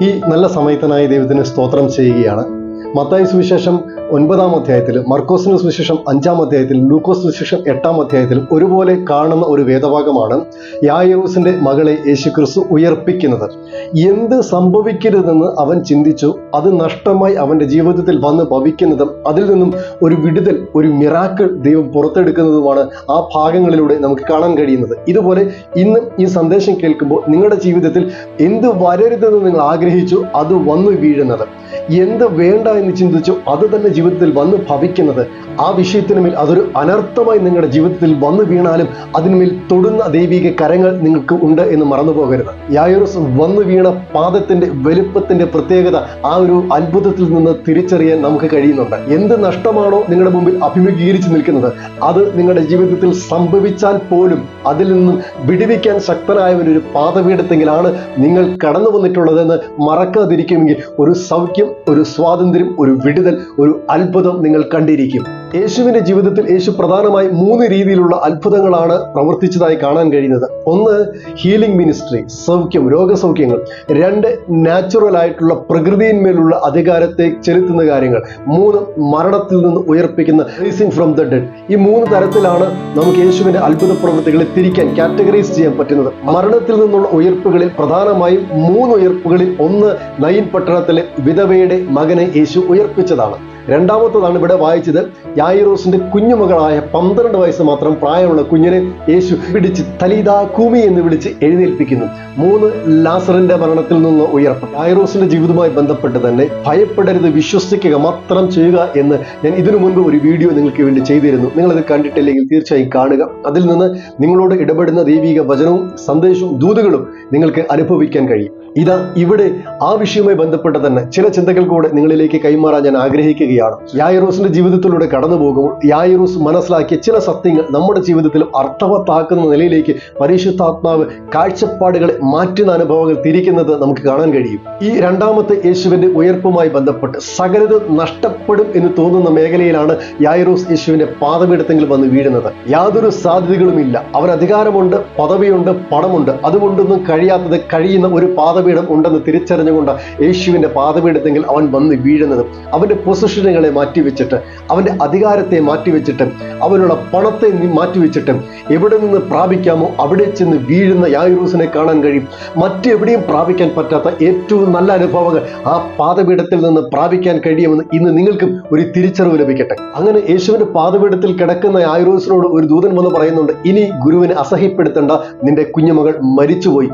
ഈ നല്ല സമയത്തിനായി ദൈവത്തിന് സ്തോത്രം ചെയ്യുകയാണ്. മത്തായി സുവിശേഷം 9-ാം അധ്യായത്തിലും മർക്കോസിന് സുവിശേഷം 5-ാം അധ്യായത്തിലും ലൂക്കോസ് സുവിശേഷം 8-ാം അധ്യായത്തിലും ഒരുപോലെ കാണുന്ന ഒരു വേദഭാഗമാണ് യായിറൂസിന്റെ മകളെ യേശുക്രിസ്തു ഉയർപ്പിക്കുന്നത്. എന്ത് സംഭവിക്കരുതെന്ന് അവൻ ചിന്തിച്ചു, അത് നഷ്ടമായി അവന്റെ ജീവിതത്തിൽ വന്ന് ഭവിക്കുന്നതും അതിൽ നിന്നും ഒരു വിടുതൽ, ഒരു മിറാക്കിൾ ദൈവം പുറത്തെടുക്കുന്നതുമാണ് ആ ഭാഗങ്ങളിലൂടെ നമുക്ക് കാണാൻ കഴിയുന്നത്. ഇതുപോലെ ഇന്ന് ഈ സന്ദേശം കേൾക്കുമ്പോൾ നിങ്ങളുടെ ജീവിതത്തിൽ എന്ത് വരരുതെന്ന് നിങ്ങൾ ആഗ്രഹിച്ചു അത് വന്നു വീഴുന്നത്, എന്ത് വേണ്ട എന്ന് ചിന്തിച്ചു അത് തന്നെ ജീവിതത്തിൽ വന്ന് ഭവിക്കുന്നത്, ആ വിഷയത്തിന് മേൽ അതൊരു അനർത്ഥമായി നിങ്ങളുടെ ജീവിതത്തിൽ വന്നു വീണാലും അതിന്മേൽ തൊടുന്ന ദൈവിക കരങ്ങൾ നിങ്ങൾക്ക് ഉണ്ട് എന്ന് മറന്നു പോകരുത്. യായിറൂസ് വന്നു വീണ പാദത്തിന്റെ വലുപ്പത്തിന്റെ പ്രത്യേകത ആ ഒരു അത്ഭുതത്തിൽ നിന്ന് തിരിച്ചറിയാൻ നമുക്ക് കഴിയുന്നുണ്ട്. എന്ത് നഷ്ടമാണോ നിങ്ങളുടെ മുമ്പിൽ അഭിമുഖീകരിച്ച് നിൽക്കുന്നത്, അത് നിങ്ങളുടെ ജീവിതത്തിൽ സംഭവിച്ചാൽ പോലും അതിൽ നിന്നും വിടുവിക്കാൻ ശക്തനായ ഒരു പാദപീഠത്തെങ്കിലാണ് നിങ്ങൾ കടന്നു വന്നിട്ടുള്ളതെന്ന് മറക്കാതിരിക്കുമെങ്കിൽ ഒരു സൗഖ്യം, ഒരു സ്വാതന്ത്ര്യം, ഒരു വിടുതൽ, ഒരു അത്ഭുതം നിങ്ങൾ കണ്ടിരിക്കും. യേശുവിന്റെ ജീവിതത്തിൽ യേശു പ്രധാനമായി 3 രീതിയിലുള്ള അത്ഭുതങ്ങളാണ് പ്രവർത്തിച്ചതായി കാണാൻ കഴിയുന്നത്. 1 ഹീലിംഗ് മിനിസ്ട്രി, സൗഖ്യം, രോഗസൗഖ്യങ്ങൾ. 2 നാച്ചുറൽ ആയിട്ടുള്ള പ്രകൃതിയിന്മേലുള്ള അധികാരത്തെ ചെലുത്തുന്ന കാര്യങ്ങൾ. 3 മരണത്തിൽ നിന്ന് ഉയർപ്പിക്കുന്ന റൈസിംഗ് ഫ്രം ദ ഡെഡ്. ഈ 3 തരത്തിലാണ് നമുക്ക് യേശുവിന്റെ അത്ഭുത പ്രവൃത്തികളെ തിരിക്കാൻ, കാറ്റഗറൈസ് ചെയ്യാൻ പറ്റുന്നത്. മരണത്തിൽ നിന്നുള്ള ഉയർപ്പുകളിൽ പ്രധാനമായും 3 ഉയർപ്പുകളിൽ 1 നയിൻ പട്ടണത്തിലെ വിധവയുടെ മകനെ യേശു ഉയർപ്പിച്ചതാണ്. രണ്ടാമത്തതാണ് ഇവിടെ വായിച്ചത്, യായിറോസിന്റെ കുഞ്ഞുമകളായ 12 വയസ്സ് മാത്രം പ്രായമുള്ള കുഞ്ഞിനെ യേശു പിടിച്ച് തലീദാ കൂമി എന്ന് വിളിച്ച് എഴുന്നേൽപ്പിക്കുന്നു. 3 ലാസറിന്റെ മരണത്തിൽ നിന്ന് ഉയർപ്പ്. യായിറോസിന്റെ ജീവിതവുമായി ബന്ധപ്പെട്ട് തന്നെ ഭയപ്പെടരുത്, വിശ്വസിക്കുക മാത്രം ചെയ്യുക എന്ന് ഞാൻ ഇതിനു മുൻപ് ഒരു വീഡിയോ നിങ്ങൾക്ക് വേണ്ടി ചെയ്തിരുന്നു. നിങ്ങളത് കണ്ടിട്ടില്ലെങ്കിൽ തീർച്ചയായും കാണുക. അതിൽ നിന്ന് നിങ്ങളോട് ഇടപെടുന്ന ദൈവിക വചനവും സന്ദേശവും ദൂതുകളും നിങ്ങൾക്ക് അനുഭവിക്കാൻ കഴിയും. ഇതാ ഇവിടെ ആ വിഷയവുമായി ബന്ധപ്പെട്ട് തന്നെ ചില ചിന്തകൾ കൂടെ നിങ്ങളിലേക്ക് കൈമാറാൻ ഞാൻ ആഗ്രഹിക്കുകയാണ്. യായിറോസിന്റെ ജീവിതത്തിലൂടെ കടന്നു പോകുമ്പോൾ യായിറോസ് മനസ്സിലാക്കിയ ചില സത്യങ്ങൾ നമ്മുടെ ജീവിതത്തിലും അർത്ഥവത്താക്കുന്ന നിലയിലേക്ക് പരിശുദ്ധാത്മാവ് കാഴ്ചപ്പാടുകളെ മാറ്റുന്ന അനുഭവങ്ങൾ തിരിക്കുന്നത് നമുക്ക് കാണാൻ കഴിയും. ഈ രണ്ടാമത്തെ യേശുവിന്റെ ഉയർപ്പുമായി ബന്ധപ്പെട്ട് സകലത് നഷ്ടപ്പെടും എന്ന് തോന്നുന്ന മേഖലയിലാണ് യായിറോസ് യേശുവിന്റെ പാദപീഠത്തിൽ വന്ന് വീഴുന്നത്. യാതൊരു സാധ്യതകളുമില്ല. അവൻ അധികാരമുണ്ട്, പദവിയുണ്ട്, പണമുണ്ട്, അതുകൊണ്ടൊന്നും കഴിയാത്തത് കഴിയുന്ന ഒരു പാദപീഠം ഉണ്ടെന്ന് തിരിച്ചറിഞ്ഞുകൊണ്ട് യേശുവിന്റെ പാദപീഠത്തെങ്കിൽ അവൻ വന്ന് വീഴുന്നത്. അവന്റെ പൊസിഷനുകളെ മാറ്റിവെച്ചിട്ട്, അവന്റെ അധികാരത്തെ മാറ്റിവെച്ചിട്ട്, അവനുള്ള പണത്തെ മാറ്റിവെച്ചിട്ട് എവിടെ നിന്ന് പ്രാപിക്കാമോ അവിടെ ചെന്ന് വീഴുന്ന യായിറൂസിനെ കാണാൻ കഴിയും. മറ്റെവിടെയും പ്രാപിക്കാൻ പറ്റാത്ത ഏറ്റവും നല്ല അനുഭവങ്ങൾ ആ പാദപീഠത്തിൽ നിന്ന് പ്രാപിക്കാൻ കഴിയുമെന്ന് ഇന്ന് നിങ്ങൾക്കും ഒരു തിരിച്ചറിവ് ലഭിക്കട്ടെ. അങ്ങനെ യേശുവിന്റെ പാദപീഠത്തിൽ കിടക്കുന്ന യായിറൂസിനോട് ഒരു ദൂതൻ വന്ന് പറയുന്നുണ്ട്, ഇനി ഗുരുവിനെ അസഹ്യപ്പെടുത്തേണ്ട, നിന്റെ കുഞ്ഞുമകൾ മരിച്ചുപോയി.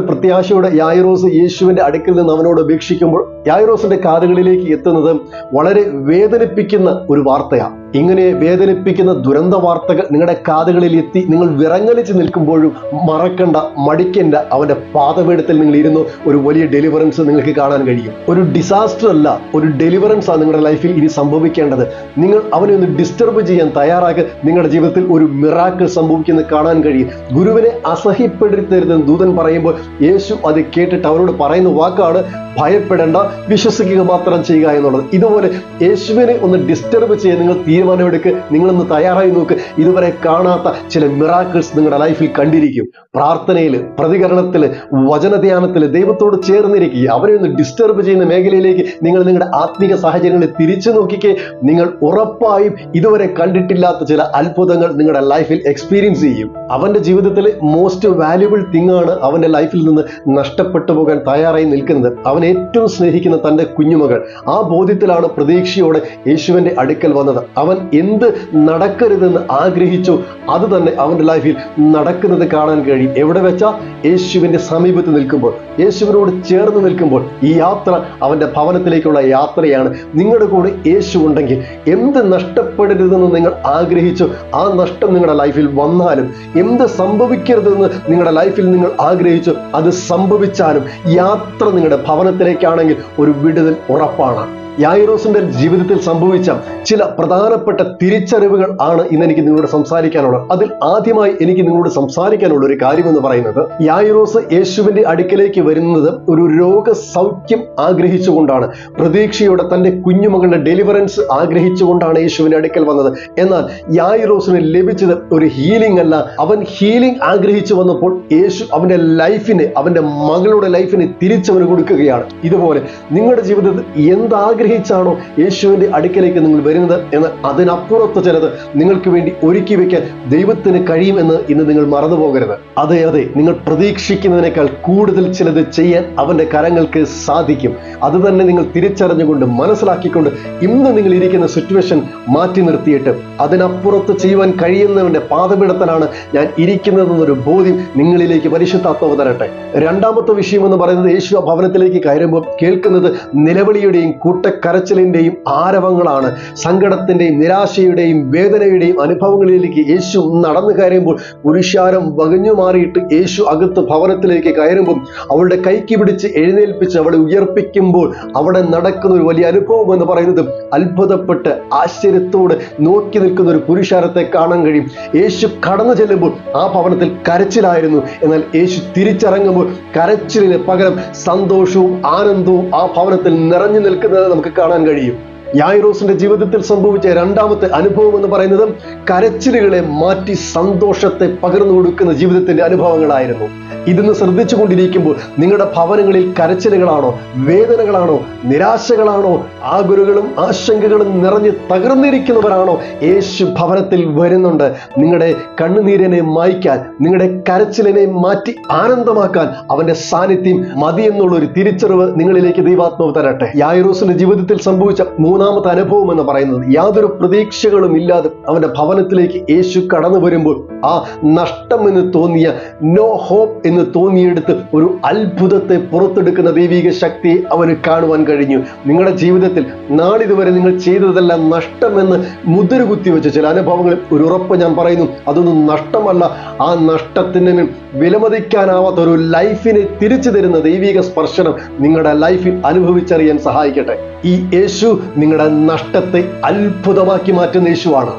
പ്രത്യാശയോടെ യായിറോസ് യേശുവിന്റെ അടുക്കൽ നിന്ന് അവനോട് അപേക്ഷിക്കുമ്പോൾ യായിറോസിന്റെ കാതുകളിലേക്ക് എത്തുന്നത് വളരെ വേദനിപ്പിക്കുന്ന ഒരു വാർത്തയാണ്. ഇങ്ങനെ വേദനിപ്പിക്കുന്ന ദുരന്ത വാർത്തകൾ നിങ്ങളുടെ കാതുകളിൽ എത്തി നിങ്ങൾ വിറങ്ങലിച്ച് നിൽക്കുമ്പോഴും മറക്കണ്ട, മടിക്കണ്ട, അവന്റെ പാദപീഠത്തിൽ നിങ്ങൾ ഇരുന്നു ഒരു വലിയ ഡെലിവറൻസ് നിങ്ങൾക്ക് കാണാൻ കഴിയും. ഒരു ഡിസാസ്റ്റർ അല്ല, ഒരു ഡെലിവറൻസ് ആണ് നിങ്ങളുടെ ലൈഫിൽ ഇനി സംഭവിക്കേണ്ടത്. നിങ്ങൾ അവനെ ഒന്ന് ഡിസ്റ്റർബ് ചെയ്യാൻ തയ്യാറാക്കി നിങ്ങളുടെ ജീവിതത്തിൽ ഒരു മിറാക്കിൾ സംഭവിക്കുന്നത് കാണാൻ കഴിയും. ഗുരുവിനെ അസഹ്യപ്പെടുത്തരുതെന്ന് ദൂതൻ പറയുമ്പോൾ യേശു അത് കേട്ടിട്ട് അവരോട് പറയുന്ന വാക്കാണ്, ഭയപ്പെടേണ്ട, വിശ്വസിക്കുക മാത്രം ചെയ്യുക എന്നുള്ളത്. ഇതുപോലെ യേശുവിനെ ഒന്ന് ഡിസ്റ്റർബ് ചെയ്യാൻ നിങ്ങൾ തീരുമാനമെടുക്ക്, നിങ്ങളൊന്ന് തയ്യാറായി നോക്ക്. ഇതുവരെ കാണാത്ത ചില മിറാക്കിൾസ് നിങ്ങളുടെ ലൈഫിൽ കണ്ടിരിക്കും. പ്രാർത്ഥനയിൽ, പ്രതികരണത്തിൽ, വചനധ്യാനത്തിൽ ദൈവത്തോട് ചേർന്നിരിക്കുക. അവരെ ഒന്ന് ഡിസ്റ്റർബ് ചെയ്യുന്ന മേഖലയിലേക്ക് നിങ്ങൾ നിങ്ങളുടെ ആത്മീക സാഹചര്യങ്ങളെ തിരിച്ചു നോക്കിക്കേ. നിങ്ങൾ ഉറപ്പായും ഇതുവരെ കണ്ടിട്ടില്ലാത്ത ചില അത്ഭുതങ്ങൾ നിങ്ങളുടെ ലൈഫിൽ എക്സ്പീരിയൻസ് ചെയ്യും. അവന്റെ ജീവിതത്തിലെ മോസ്റ്റ് വാല്യുബിൾ തിങ് ആണ് അവന്റെ ലൈഫിൽ നിന്ന് നഷ്ടപ്പെട്ടു പോകാൻ തയ്യാറായി നിൽക്കുന്നത്. അവൻ ഏറ്റവും സ്നേഹിക്കുന്ന തന്റെ കുഞ്ഞുമകൾ. ആ ബോധ്യത്തിലാണ് പ്രതീക്ഷയോടെ യേശുവിന്റെ അടുക്കൽ വന്നത്. അവൻ എന്ത് നടക്കരുതെന്ന് ആഗ്രഹിച്ചു അത് തന്നെ അവന്റെ ലൈഫിൽ നടക്കുന്നത് കാണാൻ കഴിയും. എവിടെ വെച്ചാ? യേശുവിന്റെ സമീപത്ത് നിൽക്കുമ്പോൾ, യേശുവിനോട് ചേർന്ന് നിൽക്കുമ്പോൾ. ഈ യാത്ര അവന്റെ ഭവനത്തിലേക്കുള്ള യാത്രയാണ്. നിങ്ങളുടെ കൂടെ യേശു ഉണ്ടെങ്കിൽ എന്ത് നഷ്ടപ്പെടരുതെന്ന് നിങ്ങൾ ആഗ്രഹിച്ചു ആ നഷ്ടം നിങ്ങളുടെ ലൈഫിൽ വന്നാലും, എന്ത് സംഭവിക്കരുതെന്ന് നിങ്ങളുടെ ലൈഫിൽ നിങ്ങൾ ആഗ്രഹിച്ചു അത് സംഭവിച്ചാലും, യാത്ര നിങ്ങളുടെ ഭവനത്തിലേക്കാണെങ്കിൽ ഒരു വിടുതൽ ഉറപ്പാണ്. യായിറോസിന്റെ ജീവിതത്തിൽ സംഭവിച്ച ചില പ്രധാനപ്പെട്ട തിരിച്ചറിവുകൾ ആണ് ഇന്ന് എനിക്ക് നിങ്ങളോട് സംസാരിക്കാനുള്ളത്. അതിൽ ആദ്യമായി എനിക്ക് നിങ്ങളോട് സംസാരിക്കാനുള്ള ഒരു കാര്യം എന്ന് പറയുന്നത്, യായിറോസ് യേശുവിന്റെ അടുക്കലേക്ക് വരുന്നത് ഒരു രോഗസൗഖ്യം ആഗ്രഹിച്ചുകൊണ്ടാണ്. പ്രതീക്ഷയോടെ തന്റെ കുഞ്ഞുമകളുടെ ഡെലിവറൻസ് ആഗ്രഹിച്ചുകൊണ്ടാണ് യേശുവിന്റെ അടുക്കൽ വന്നത്. എന്നാൽ യായിറോസിന് ലഭിച്ചത് ഒരു ഹീലിംഗ് അല്ല. അവൻ ഹീലിംഗ് ആഗ്രഹിച്ചു വന്നപ്പോൾ യേശു അവന്റെ ലൈഫിനെ, അവന്റെ മകളുടെ ലൈഫിനെ തിരിച്ചവന് കൊടുക്കുകയാണ്. ഇതുപോലെ നിങ്ങളുടെ ജീവിതത്തിൽ എന്താഗ്രഹിച്ചാണോ യേശുവിന്റെ അടുക്കലേക്ക് നിങ്ങൾ വരുന്നത് എന്ന് അതിനപ്പുറത്ത് ചിലത് നിങ്ങൾക്ക് വേണ്ടി ഒരുക്കി വെക്കാൻ ദൈവത്തിന് കഴിയുമെന്ന് ഇന്ന് നിങ്ങൾ മറന്നു പോകരുത്. അതെ, നിങ്ങൾ പ്രതീക്ഷിക്കുന്നതിനേക്കാൾ കൂടുതൽ ചിലത് ചെയ്യാൻ അവന്റെ കരങ്ങൾക്ക് സാധിക്കും. അത് തന്നെ നിങ്ങൾ തിരിച്ചറിഞ്ഞുകൊണ്ട് മനസ്സിലാക്കിക്കൊണ്ട് ഇന്ന് നിങ്ങൾ ഇരിക്കുന്ന സിറ്റുവേഷൻ മാറ്റി നിർത്തിയിട്ട് അതിനപ്പുറത്ത് ചെയ്യുവാൻ കഴിയുന്നവന്റെ പാദപീഠത്തിലാണ് ഞാൻ ഇരിക്കുന്നതെന്നൊരു ബോധ്യം നിങ്ങളിലേക്ക് പരിശുദ്ധാത്മാവ് തരട്ടെ. രണ്ടാമത്തെ വിഷയം എന്ന് പറയുന്നത്, യേശു ആ ഭവനത്തിലേക്ക് കയറുമ്പോൾ കേൾക്കുന്നത് നിലവിളിയുടെയും കൂട്ടക്കരച്ചിലിന്റെയും ആരവങ്ങളാണ്. സങ്കടത്തിന്റെയും നിരാശയുടെയും വേദനയുടെയും അനുഭവങ്ങളിലേക്ക് യേശു നടന്നു കയറുമ്പോൾ പുരുഷാരം വകഞ്ഞു മാറിയിട്ട് യേശു അകത്ത് ഭവനത്തിലേക്ക് കയറുമ്പോൾ അവളുടെ കൈക്ക് പിടിച്ച് എഴുന്നേൽപ്പിച്ച് അവളെ ഉയർപ്പിക്കുമ്പോൾ അവിടെ നടക്കുന്ന ഒരു വലിയ അനുഭവം എന്ന് പറയുന്നത്, അത്ഭുതപ്പെട്ട് ആശ്ചര്യത്തോടെ നോക്കി നിൽക്കുന്ന ഒരു പുരുഷാരത്തെ കാണാൻ കഴിയും. യേശു കടന്നു ചെല്ലുമ്പോൾ ആ ഭവനത്തിൽ കരച്ചിലായിരുന്നു. എന്നാൽ യേശു തിരിച്ചിറങ്ങുമ്പോൾ കരച്ചിലിന് പകരം സന്തോഷവും ആനന്ദവും ആ ഭവനത്തിൽ നിറഞ്ഞു നിൽക്കുന്നത് നമുക്ക് കാണാൻ കഴിയും. യായിറോസിന്റെ ജീവിതത്തിൽ സംഭവിച്ച രണ്ടാമത്തെ അനുഭവം എന്ന് പറയുന്നത് കരച്ചിലുകളെ മാറ്റി സന്തോഷത്തെ പകർന്നു കൊടുക്കുന്ന ജീവിതത്തിന്റെ അനുഭവങ്ങളായിരുന്നു. ഇതിന്ന് ശ്രദ്ധിച്ചു കൊണ്ടിരിക്കുമ്പോൾ നിങ്ങളുടെ ഭവനങ്ങളിൽ കരച്ചിലുകളാണോ, വേദനകളാണോ, നിരാശകളാണോ, ആകുലകളും ആശങ്കകളും നിറഞ്ഞ് തകർന്നിരിക്കുന്നവരാണോ യേശു ഭവനത്തിൽ വരുന്നുണ്ട്. നിങ്ങളുടെ കണ്ണുനീരിനെ മായ്ക്കാൻ, നിങ്ങളുടെ കരച്ചിലിനെ മാറ്റി ആനന്ദമാക്കാൻ അവന്റെ സാന്നിധ്യം മതി എന്നുള്ള ഒരു തിരിച്ചറിവ് നിങ്ങളിലേക്ക് ദൈവാത്മാവ് തരട്ടെ. യായിറോസിന്റെ ജീവിതത്തിൽ സംഭവിച്ച മൂന്നാമത്തെ അനുഭവം എന്ന് പറയുന്നത്, യാതൊരു പ്രതീക്ഷകളും ഇല്ലാതെ അവന്റെ ഭവനത്തിലേക്ക് യേശു കടന്നു വരുമ്പോൾ ആ നഷ്ടം എന്ന് തോന്നിയ, നോ ഹോപ്പ് എന്ന് തോന്നിയെടുത്ത് ഒരു അത്ഭുതത്തെ പുറത്തെടുക്കുന്ന ദൈവിക ശക്തിയെ അവന് കാണുവാൻ കഴിഞ്ഞു. നിങ്ങളുടെ ജീവിതത്തിൽ നാളിതുവരെ നിങ്ങൾ ചെയ്തതെല്ലാം നഷ്ടമെന്ന് മുദ്ര കുത്തിവെച്ച ചില അനുഭവങ്ങളിൽ ഒരു ഉറപ്പ് ഞാൻ പറയുന്നു, അതൊന്നും നഷ്ടമല്ല. ആ നഷ്ടത്തിന് മേൽ വിലമതിക്കാനാവാത്ത ഒരു ലൈഫിനെ തിരിച്ചു തരുന്ന ദൈവിക സ്പർശനം നിങ്ങളുടെ ലൈഫിൽ അനുഭവിച്ചറിയാൻ സഹായിക്കട്ടെ. ഈ യേശു നിങ്ങളുടെ നഷ്ടത്തെ അത്ഭുതമാക്കി മാറ്റുന്ന യേശുവാണ്.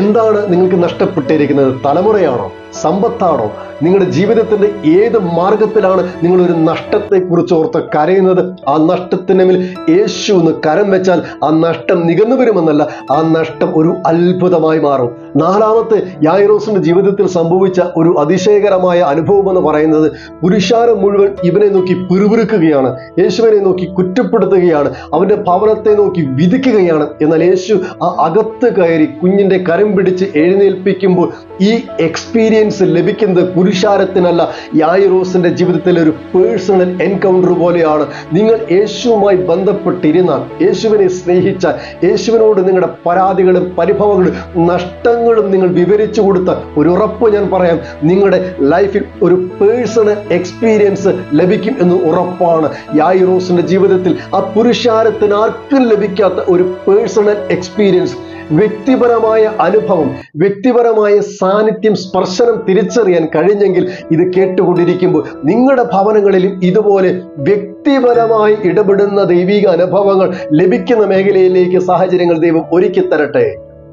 എന്താണ് നിങ്ങൾക്ക് നഷ്ടപ്പെട്ടിരിക്കുന്നത്? തലമുറയാണോ? സമ്പത്താണോ? നിങ്ങളുടെ ജീവിതത്തിന്റെ ഏത് മാർഗത്തിലാണ് നിങ്ങൾ ഒരു നഷ്ടത്തെ കുറിച്ച് ഓർത്ത് കരയുന്നത്? ആ നഷ്ടത്തിന് മേൽ യേശു ഒന്ന് കരം വെച്ചാൽ ആ നഷ്ടം നികന്നു വരുമെന്നല്ല, ആ നഷ്ടം ഒരു അത്ഭുതമായി മാറും. നാലാമത്തെ യായിറോസിന്റെ ജീവിതത്തിൽ സംഭവിച്ച ഒരു അതിശയകരമായ അനുഭവം എന്ന് പറയുന്നത്, പുരുഷാരം മുഴുവൻ ഇവനെ നോക്കി പിറുപിറുക്കുകയാണ്, യേശുവിനെ നോക്കി കുറ്റപ്പെടുത്തുകയാണ്, അവന്റെ ഭവനത്തെ നോക്കി വിധിക്കുകയാണ്. എന്നാൽ യേശു ആ അകത്ത് കയറി കുഞ്ഞിന്റെ കരം പിടിച്ച് എഴുന്നേൽപ്പിക്കുമ്പോൾ ഈ എക്സ്പീരിയൻസ് ലഭിക്കുന്നത് പുരുഷാരത്തിനല്ല, യായിറോസിന്റെ ജീവിതത്തിലെ ഒരു പേഴ്സണൽ എൻകൗണ്ടർ പോലെയാണ്. നിങ്ങൾ യേശുവുമായി ബന്ധപ്പെട്ടിരുന്നാൽ, യേശുവിനെ സ്നേഹിച്ചാൽ, യേശുവിനോട് നിങ്ങളുടെ പരാതികളും പരിഭവങ്ങളും നഷ്ടങ്ങളും നിങ്ങൾ വിവരിച്ചു കൊടുത്ത ഒരു ഉറപ്പ് ഞാൻ പറയാം, നിങ്ങളുടെ ലൈഫിൽ ഒരു പേഴ്സണൽ എക്സ്പീരിയൻസ് ലഭിക്കും എന്ന് ഉറപ്പാണ്. യായിറോസിന്റെ ജീവിതത്തിൽ ആ പുരുഷാരത്തിന് ആർക്കും ലഭിക്കാത്ത ഒരു പേഴ്സണൽ എക്സ്പീരിയൻസ്, വ്യക്തിപരമായ അനുഭവം, വ്യക്തിപരമായ സാന്നിധ്യം, സ്പർശനം തിരിച്ചറിയാൻ കഴിഞ്ഞെങ്കിൽ ഇത് കേട്ടുകൊണ്ടിരിക്കുമ്പോൾ നിങ്ങളുടെ ഭവനങ്ങളിലും ഇതുപോലെ വ്യക്തിപരമായി ഇടപെടുന്ന ദൈവിക അനുഭവങ്ങൾ ലഭിക്കുന്ന മേഖലയിലേക്ക് സാഹചര്യങ്ങൾ ദൈവം ഒരുക്കി തരട്ടെ.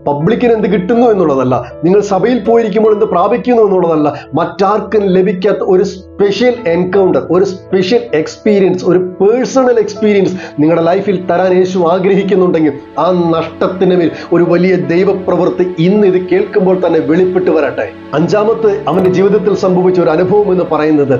പബ്ലിക്കിന് എന്ത് കിട്ടുന്നു എന്നുള്ളതല്ല, നിങ്ങൾ സഭയിൽ പോയിരിക്കുമ്പോൾ എന്ത് പ്രാപിക്കുന്നു എന്നുള്ളതല്ല, മറ്റാർക്കും ലഭിക്കാത്ത ഒരു സ്പെഷ്യൽ എൻകൗണ്ടർ, ഒരു സ്പെഷ്യൽ എക്സ്പീരിയൻസ്, ഒരു പേഴ്സണൽ എക്സ്പീരിയൻസ് നിങ്ങളുടെ ലൈഫിൽ തരാൻ യേശു ആഗ്രഹിക്കുന്നുണ്ടെങ്കിൽ ആ നഷ്ടത്തിന് മേൽ ഒരു വലിയ ദൈവപ്രവൃത്തി ഇന്ന് ഇത് കേൾക്കുമ്പോൾ തന്നെ വെളിപ്പെട്ട് വരട്ടെ. അഞ്ചാമത്തെ അവന്റെ ജീവിതത്തിൽ സംഭവിച്ച ഒരു അനുഭവം എന്ന് പറയുന്നത്,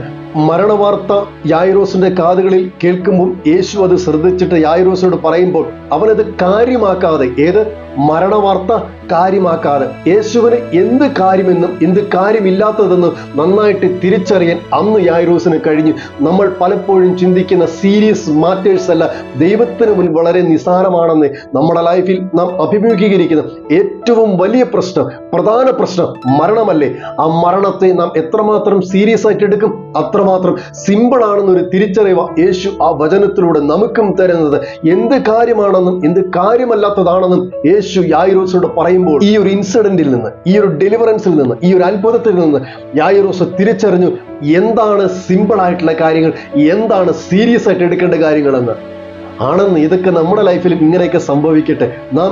മരണവാർത്ത യായിറോസിന്റെ കാതുകളിൽ കേൾക്കുമ്പോൾ യേശു അത് ശ്രദ്ധിച്ചിട്ട് യായിറോസിനോട് പറയുമ്പോൾ അവനത് കാര്യമാക്കാതെ, ഏത് മരണവാർത്ത കാര്യമാക്കാതെ യേശുവിന് എന്ത് കാര്യമെന്നും എന്ത് കാര്യമില്ലാത്തതെന്നും നന്നായിട്ട് തിരിച്ചറിയാൻ അന്ന് യായിറോസിന് കഴിഞ്ഞു. നമ്മൾ പലപ്പോഴും ചിന്തിക്കുന്ന സീരിയസ് മാറ്റേഴ്സ് അല്ല ദൈവത്തിന് മുൻ വളരെ നിസ്സാരമാണെന്ന് നമ്മുടെ ലൈഫിൽ നാം അഭിമുഖീകരിക്കുന്ന ഏറ്റവും വലിയ പ്രശ്നം, പ്രധാന പ്രശ്നം മരണമല്ലേ? ആ മരണത്തെ നാം എത്രമാത്രം സീരിയസ് ആയിട്ട് എടുക്കും, അത്രമാത്രം സിമ്പിൾ ആണെന്നൊരു തിരിച്ചറിവ് യേശു ആ വചനത്തിലൂടെ നമുക്കും തരുന്നത്. എന്ത് കാര്യമാണെന്നും എന്ത് കാര്യമല്ലാത്തതാണെന്നും യേശു യായിറോസിനോട് പറയുമ്പോൾ ഈ ഒരു ഇൻസിഡന്റിൽ നിന്ന്, ഈ ഒരു ഡെലിവറൻസിൽ നിന്ന്, ഈ ഒരു അത്ഭുതത്തിൽ നിന്ന് യായിറോസ് തിരിച്ചറിഞ്ഞു എന്താണ് സിമ്പിൾ ആയിട്ടുള്ള കാര്യങ്ങൾ, എന്താണ് സീരിയസ് ആയിട്ട് എടുക്കേണ്ട കാര്യങ്ങളെന്ന്. ആണെന്ന്. ഇതൊക്കെ നമ്മുടെ ലൈഫിലും ഇങ്ങനെയൊക്കെ സംഭവിക്കട്ടെ. നാം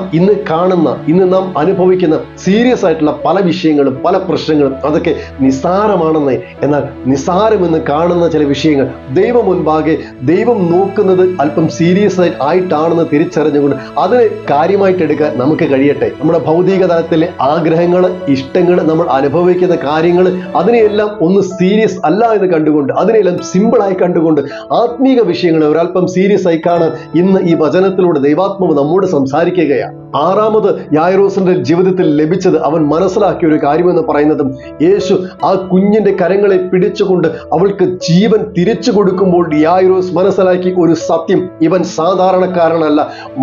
ഇന്ന് നാം അനുഭവിക്കുന്ന സീരിയസ് ആയിട്ടുള്ള പല വിഷയങ്ങളും പല പ്രശ്നങ്ങളും അതൊക്കെ നിസ്സാരമാണെന്ന്. എന്നാൽ നിസ്സാരമെന്ന് കാണുന്ന ചില വിഷയങ്ങൾ ദൈവം മുൻപാകെ ദൈവം നോക്കുന്നത് അല്പം സീരിയസ് ആയിട്ടാണെന്ന് തിരിച്ചറിഞ്ഞുകൊണ്ട് അതിനെ കാര്യമായിട്ട് എടുക്കാൻ നമുക്ക് കഴിയട്ടെ. നമ്മുടെ ഭൗതിക തലത്തിലെ ആഗ്രഹങ്ങൾ, ഇഷ്ടങ്ങൾ, നമ്മൾ അനുഭവിക്കുന്ന കാര്യങ്ങൾ, അതിനെയെല്ലാം ഒന്ന് സീരിയസ് അല്ല എന്ന് കണ്ടുകൊണ്ട്, അതിനെല്ലാം സിമ്പിളായി കണ്ടുകൊണ്ട് ആത്മീക വിഷയങ്ങളെ ഒരല്പം സീരിയസ് ആയി കാണാൻ ഇന്ന് ഈ വചനത്തിലൂടെ ദൈവാത്മാവ് നമ്മോട് സംസാരിക്കുകയാണ്. ആറാമത് യായിറോസിന്റെ ജീവിതത്തിൽ ലഭിച്ചത് അവൻ മനസ്സിലാക്കിയ ഒരു കാര്യമെന്ന് പറയുന്നതും, യേശു ആ കുഞ്ഞിന്റെ കരങ്ങളെ പിടിച്ചുകൊണ്ട് അവൾക്ക് ജീവൻ തിരിച്ചു കൊടുക്കുമ്പോൾ യായിറോസ് മനസ്സിലാക്കി ഒരു സത്യം: ഇവൻ സാധാരണക്കാരനല്ല.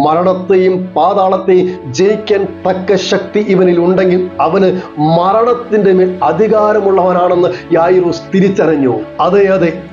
മരണത്തെയും പാതാളത്തെയും ജയിക്കാൻ തക്ക ശക്തി ഇവനിൽ ഉണ്ടെങ്കിൽ അവന് മരണത്തിന്റെ മേൽ അധികാരമുള്ളവനാണെന്ന് യായിറോസ് തിരിച്ചറിഞ്ഞു. അതെ,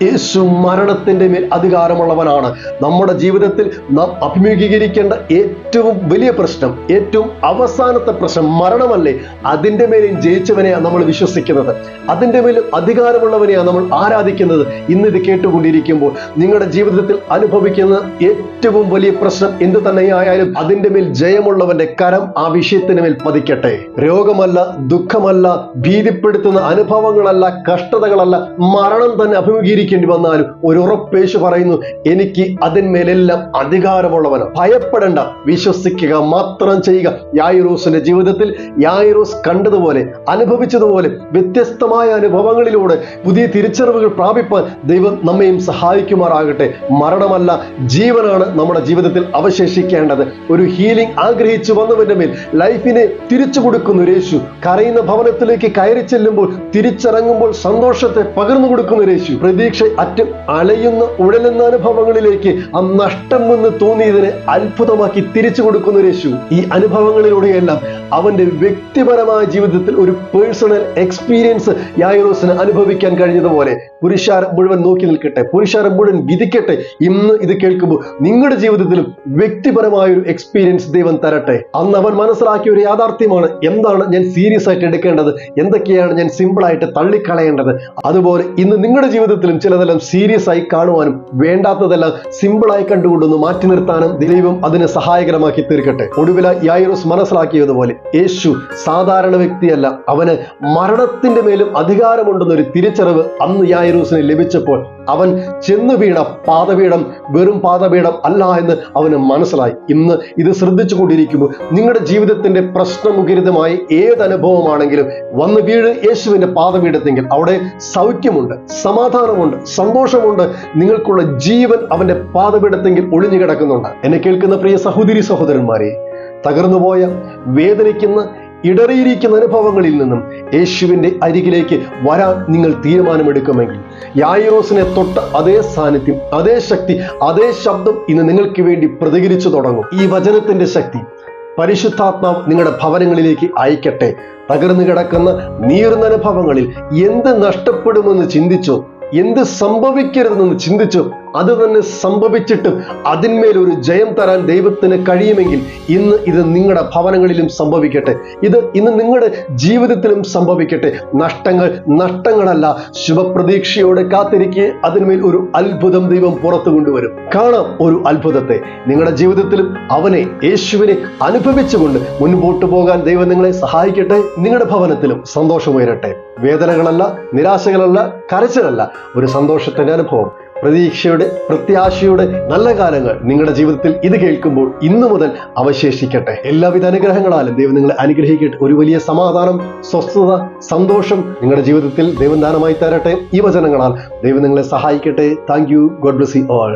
യേശു മരണത്തിന്റെ മേൽ അധികാരമുള്ളവനാണ്. നമ്മുടെ ജീവിതത്തിൽ നാം അഭിമുഖീകരിക്കേണ്ട ഏറ്റവും വലിയ പ്രശ്നം, ഏറ്റവും അവസാനത്തെ പ്രശ്നം മരണമല്ലേ? അതിന്റെ മേലും ജയിച്ചവനെയാണ് നമ്മൾ വിശ്വസിക്കുന്നത്, അതിന്റെ മേലും അധികാരമുള്ളവനെയാണ് നമ്മൾ ആരാധിക്കുന്നത്. ഇന്ന് ഇത് കേട്ടുകൊണ്ടിരിക്കുമ്പോൾ നിങ്ങളുടെ ജീവിതത്തിൽ അനുഭവിക്കുന്ന ഏറ്റവും വലിയ പ്രശ്നം എന്ത് തന്നെയായാലും അതിന്റെ മേൽ ജയമുള്ളവന്റെ കരം ആ വിഷയത്തിന് മേൽ പതിക്കട്ടെ. രോഗമല്ല, ദുഃഖമല്ല, ഭീതിപ്പെടുത്തുന്ന അനുഭവങ്ങളല്ല, കഷ്ടതകളല്ല, മരണം തന്നെ അഭിമുഖീകരിക്കേണ്ടി വന്നാലും ഒരു ഉറപ്പേശു പറയുന്നു: എനിക്ക് അതിന്മേലെല്ലാം അധികാരമുള്ളവനാണ്. ഭയപ്പെടേണ്ട, വിശ്വസിക്കുക മാത്രം ചെയ്യുക. യായിറോസിന്റെ ജീവിതത്തിൽ യായിറോസ് കണ്ടതുപോലെ, അനുഭവിച്ചതുപോലെ വ്യത്യസ്തമായ അനുഭവങ്ങളിലൂടെ പുതിയ തിരിച്ചറിവുകൾ പ്രാപിപ്പാൻ ദൈവം നമ്മയും സഹായിക്കുമാറാകട്ടെ. മരണമല്ല, ജീവനാണ് നമ്മുടെ ജീവിതത്തിൽ അവശേഷിക്കേണ്ടത്. ഒരു ഹീലിംഗ് ആഗ്രഹിച്ചു വന്നവന്റെ മേൽ ലൈഫിനെ തിരിച്ചു കൊടുക്കുന്ന ഒരു യേശു, കരയുന്ന ഭവനത്തിലേക്ക് കയറി ചെല്ലുമ്പോൾ തിരിച്ചിറങ്ങുമ്പോൾ സന്തോഷത്തെ പകർന്നു കൊടുക്കുന്ന ഒരു യേശു, പ്രതീക്ഷ അറ്റം അലയുന്ന ഉഴലുന്ന അനുഭവങ്ങളിലേക്ക് ആ നഷ്ടം എന്ന് തോന്നിയതിനെ അത്ഭുതമാക്കി തിരിച്ചു കൊടുക്കുന്ന ഒരു യേശു. ഈ അനുഭവങ്ങളിലൂടെയെല്ലാം അവന്റെ വ്യക്തിപരമായ ജീവിതത്തിൽ ഒരു പേഴ്സണൽ എക്സ്പീരിയൻസ് യായിറോസിന് അനുഭവിക്കാൻ കഴിഞ്ഞതുപോലെ പുരുഷാരം മുഴുവൻ നോക്കി നിൽക്കട്ടെ, പുരുഷാരം മുഴുവൻ വിധിക്കട്ടെ. ഇന്ന് ഇത് കേൾക്കുമ്പോൾ നിങ്ങളുടെ ജീവിതത്തിലും വ്യക്തിപരമായ ഒരു എക്സ്പീരിയൻസ് ദൈവം തരട്ടെ. അന്ന് അവൻ മനസ്സിലാക്കിയ ഒരു യാഥാർത്ഥ്യമാണ്: എന്താണ് ഞാൻ സീരിയസ് ആയിട്ട് എടുക്കേണ്ടത്, എന്തൊക്കെയാണ് ഞാൻ സിമ്പിൾ ആയിട്ട് തള്ളിക്കളയേണ്ടത്. അതുപോലെ ഇന്ന് നിങ്ങളുടെ ജീവിതത്തിലും ചിലതെല്ലാം സീരിയസ് ആയി കാണുവാനും വേണ്ടാത്തതെല്ലാം സിമ്പിളായി കണ്ടുകൊണ്ടൊന്ന് മാറ്റി നിർത്താനും ദൈവം അതിനെ സഹായകരമാക്കി തീർക്കട്ടെ. ഒടുവിൽ യായിറോസ് മനസ്സിലാക്കിയതുപോലെ യേശു സാധാരണ വ്യക്തിയല്ല, അവന് മരണത്തിന്റെ മേലും അധികാരമുണ്ടെന്നൊരു തിരിച്ചറിവ് അന്ന് യായിറോസിന് ലഭിച്ചപ്പോൾ അവൻ ചെന്നു വീണ പാദപീഠം വെറും പാദപീഠം അല്ല എന്ന് അവന് മനസ്സിലായി. ഇന്ന് ഇത് ശ്രദ്ധിച്ചു കൊണ്ടിരിക്കുമ്പോൾ നിങ്ങളുടെ ജീവിതത്തിന്റെ പ്രശ്നമുഖരിതമായ ഏതനുഭവമാണെങ്കിലും വന്ന് വീട് യേശുവിന്റെ പാദപീഠത്തെങ്കിൽ അവിടെ സൗഖ്യമുണ്ട്, സമാധാനമുണ്ട്, സന്തോഷമുണ്ട്. നിങ്ങൾക്കുള്ള ജീവൻ അവന്റെ പാദപീഠത്തെങ്കിൽ ഒളിഞ്ഞു കിടക്കുന്നുണ്ട്. എന്നെ കേൾക്കുന്ന പ്രിയ സഹോദരി സഹോദരന്മാരെ, തകർന്നുപോയ, വേദനിക്കുന്ന, ഇടറിയിരിക്കുന്ന അനുഭവങ്ങളിൽ നിന്നും യേശുവിന്റെ അരികിലേക്ക് വരാൻ നിങ്ങൾ തീരുമാനമെടുക്കുമെങ്കിൽ യായിറോസിനെ തൊട്ട അതേ സാന്നിധ്യം, അതേ ശക്തി, അതേ ശബ്ദം ഇന്ന് നിങ്ങൾക്ക് വേണ്ടി പ്രതികരിച്ചു തുടങ്ങും. ഈ വചനത്തിന്റെ ശക്തി പരിശുദ്ധാത്മാവ് നിങ്ങളുടെ ഭവനങ്ങളിലേക്ക് അയക്കട്ടെ. തകർന്നു കിടക്കുന്ന നീറുന്ന അനുഭവങ്ങളിൽ എന്ത് നഷ്ടപ്പെടുമെന്ന് ചിന്തിച്ചോ, എന്ത് സംഭവിക്കരുതെന്ന് ചിന്തിച്ചു, അത് തന്നെ സംഭവിച്ചിട്ടും അതിന്മേൽ ഒരു ജയം തരാൻ ദൈവത്തിന് കഴിയുമെങ്കിൽ ഇന്ന് ഇത് നിങ്ങളുടെ ഭവനങ്ങളിലും സംഭവിക്കട്ടെ. ഇത് ഇന്ന് നിങ്ങളുടെ ജീവിതത്തിലും സംഭവിക്കട്ടെ. നഷ്ടങ്ങളല്ല, ശുഭപ്രതീക്ഷയോടെ കാത്തിരിക്കെ അതിന്മേൽ ഒരു അത്ഭുതം ദൈവം പുറത്തു കൊണ്ടുവരും. കാണാം ഒരു അത്ഭുതത്തെ. നിങ്ങളുടെ ജീവിതത്തിലും അവനെ, യേശുവിനെ അനുഭവിച്ചുകൊണ്ട് മുൻപോട്ട് പോകാൻ ദൈവം നിങ്ങളെ സഹായിക്കട്ടെ. നിങ്ങളുടെ ഭവനത്തിലും സന്തോഷമുയരട്ടെ. വേദനകളല്ല, നിരാശകളല്ല, കരച്ചിലല്ല, ഒരു സന്തോഷത്തിന്റെ അനുഭവം, പ്രതീക്ഷയുടെ, പ്രത്യാശയുടെ നല്ല കാലങ്ങൾ നിങ്ങളുടെ ജീവിതത്തിൽ ഇത് കേൾക്കുമ്പോൾ ഇന്നു മുതൽ അവശേഷിക്കട്ടെ. എല്ലാവിധ അനുഗ്രഹങ്ങളാലും ദൈവം നിങ്ങളെ അനുഗ്രഹിക്കട്ടെ. ഒരു വലിയ സമാധാനം, സ്വസ്ഥത, സന്തോഷം നിങ്ങളുടെ ജീവിതത്തിൽ ദൈവം ദാനമായി തരട്ടെ. ഈ വചനങ്ങളാൽ ദൈവം നിങ്ങളെ സഹായിക്കട്ടെ. Thank you. God bless you all.